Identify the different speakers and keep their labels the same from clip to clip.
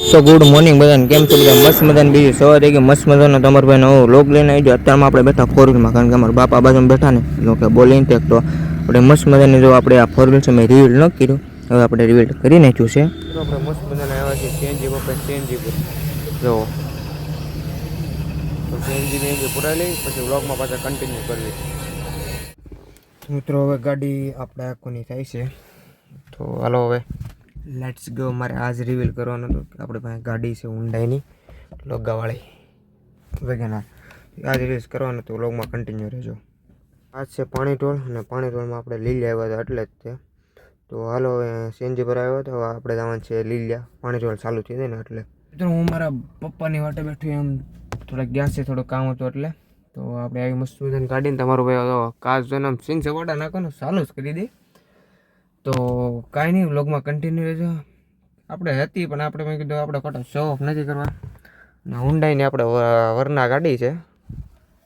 Speaker 1: સો good morning બધાને, કેમ છો બધા? મસ્ત મજાની બીજી સવાર થઈ ગઈ, મસ્ત મજાનો તમારો ભાઈ નવો લોગ લઈને આવી ગયો. અત્યારમાં આપણે બેઠા ફોર વ્હીલમાં, કારણ કે અમારા બાપા બાજુમાં બેઠા ને કે બોલિંગ ટેક, તો આપણે મસ્ત મજાની જો આપણે આ ફોર વ્હીલ છે મેં રિવીલ ન કર્યું, હવે આપણે રિવીલ કરી નાખ્યું છે. તો આપણે મસ્ત મજાના આવ્યા છીએ સીએનજી પર, સીએનજી પર જો તો સીએનજી પુરાઈ લઈ પછી વ્લોગમાં પાછા કન્ટિન્યુ કરવી. મિત્રો હવે ગાડી આપણે આખોની થાય છે, તો હાલો હવે લેટ્સ ગો. મારે આજ રિવીલ કરવાનું હતું કે આપણે પાસે ગાડી છે હુન્ડાઈની લોગાવાળી વેગેનાર, આજ રિવીલ કરવાનું હતું. વ્લોગમાં કન્ટિન્યુ રહેજો. આજ છે પાણીટોળ, અને પાણીટોળમાં આપણે લીલિયા આવ્યા હતા એટલે જ તે. તો હાલો હવે સીએનજી પર આવ્યો હતો, આપણે જવાનું છે લીલિયા, પાણીટોળ ચાલુ થઈ જાય ને એટલે. મિત્રો હું મારા પપ્પાની વાટે બેઠું, એમ થોડાક ગયા છે, થોડું કામ હતું એટલે. તો આપણે આવી મસ્ત મજાની ગાડીને તમારું ભાઈ કાચ જોઈને સિંગ સવાટા નાખવાનું ચાલુ જ કરી દે. તો કાંઈ નહીં, વ્લોગમાં કન્ટિન્યુ રહેજો. આપણે હતી પણ આપણે મેં કીધું આપણે ખોટો શો ઓફ નથી કરવા, ને હુન્ડાઈની આપણે વરના ગાડી છે,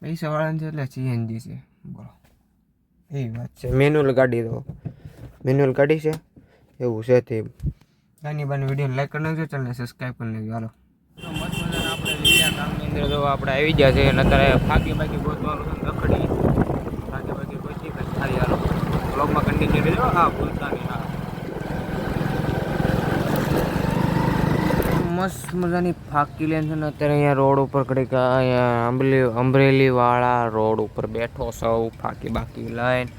Speaker 1: પૈસાવાળાની છે એટલે સીએનજી છે. બોલો એવી વાત છે. મેન્યુઅલ ગાડી, તો મેન્યુઅલ ગાડી છે એવું છે. તે નાની બાની વિડીયો લાઈક કરી નાખજો, ચેનલને સબસ્ક્રાઈબ કરી નાખજો. હાલો મસ્ત મજાના આપણે લીલા ગામની અંદર જો આપણે આવી ગયા છે, અને અત્યારે ફાકી બાકી ગોતવાનું છે, રખડી ફાકી બાકી ગોતી પછી ખાલી. હાલો વ્લોગમાં કન્ટિન્યુ રહેજો. હા ભૂલતા નહીં. હા મસ્ત મજાની ફાકી લેન છે ને અત્યારે અહીંયા રોડ ઉપર ઘડીક અહીંયા અમરેલી વાળા રોડ ઉપર બેઠો સૌ ફાકી બાકી લઈને.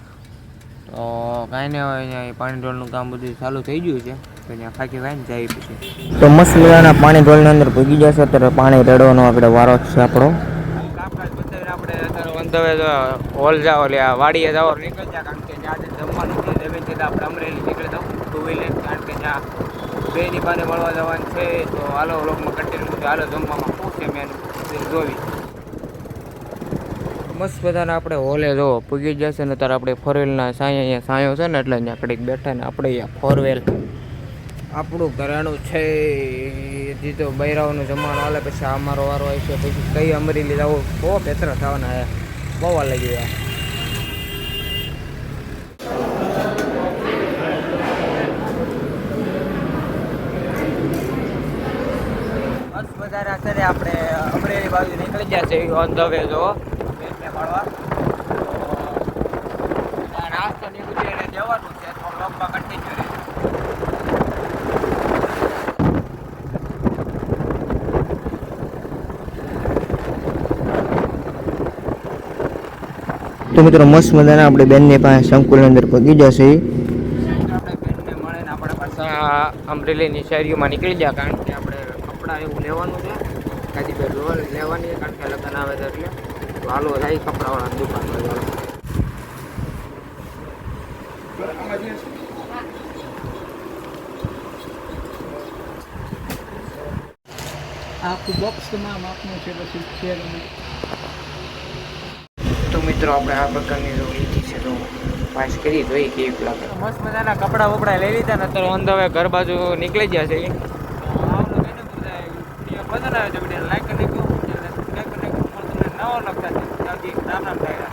Speaker 1: તો કાંઈ નહીં, હવે અહીંયા પાણી ઢોળનું કામ બધું ચાલુ થઈ ગયું છે, તો અહીંયા ફાકી વાઈને જાય પછી. તો મસ્ત મજાના પાણી ઢોળની અંદર ભૂગી જશે. અત્યારે પાણી રેડવાનો આપણે વારો છે આપણો. કામકાજ બતાવીને આપણે અત્યારે વંદવે હોલ જાવ એટલે વાડીએ જાવ નીકળી જાય, કારણ કે જ્યાં જમવાનું છે જમીન છે આપણે અમરેલી નીકળી જાવ ટુ વ્હીલર, કારણ કે જ્યાં બેની પાને મળવા જવાનું છે. તો હાલો વ્લોગમાં કન્ટિન્યુ. હાલો જમવામાં શું છે મેન જોવી. મસ્ત બધાને આપણે હોલે જો પૂગી જશે ને ત્યારે આપણે ફોર વ્હીલના અહીંયા સાયો છે ને એટલે અહીંયા કડીક બેઠા ને આપણે અહીંયા ફોર વ્હીલ આપણું ઘરેણું છે. જીતો બૈરાઓનું જમવાનું હાલે, પછી અમારો વારો હોય છે, પછી કઈ અમરેલી જવું બહુ બેતરા થવાના હે, બહુ વાર લાગી ગયા. બસ વધારે અત્યારે આપણે અમરેલી બાજુ નીકળી ગયા છે ઓન ધ વે જો બેટને મળવા. નાસ્તો નીકળી એને જવાનું છે, તો બ્લોગમાં કન્ટિન્યુ રહે. તો મિત્રો મસ્ત મજાના આપણે બેનની પાસે સંકુલની અંદર પગી જશે. આપણે બેનને મળીને આપણે પાછા અમરેલીની શહેરીઓમાં નીકળી ગયા, કારણ કે આપણે કપડાં એવું લેવાનું છે, કાજી બે લેવાની છે, કારણ કે લગ્ન આવે છે એટલે. તો હાલો થાય કપડાવાળાની દુકાનમાં જાવ.
Speaker 2: આખું બોક્સ તમામ આપનું છે, પછી શેર.
Speaker 1: તો મિત્રો આપણે આ પ્રકારની જો લીધી છે, તો પાસ કરી જોઈ કેવી લાગે. મસ્ત મજાના કપડા વપડા લઈ લીધા ને અત્યારે ઓન ધ વે ઘર બાજુ નીકળી ગયા છે. પસંદ આવે છે વિડીયો લાઈક કરી નાખ્યું, નવો લગતા છે નામ થાય.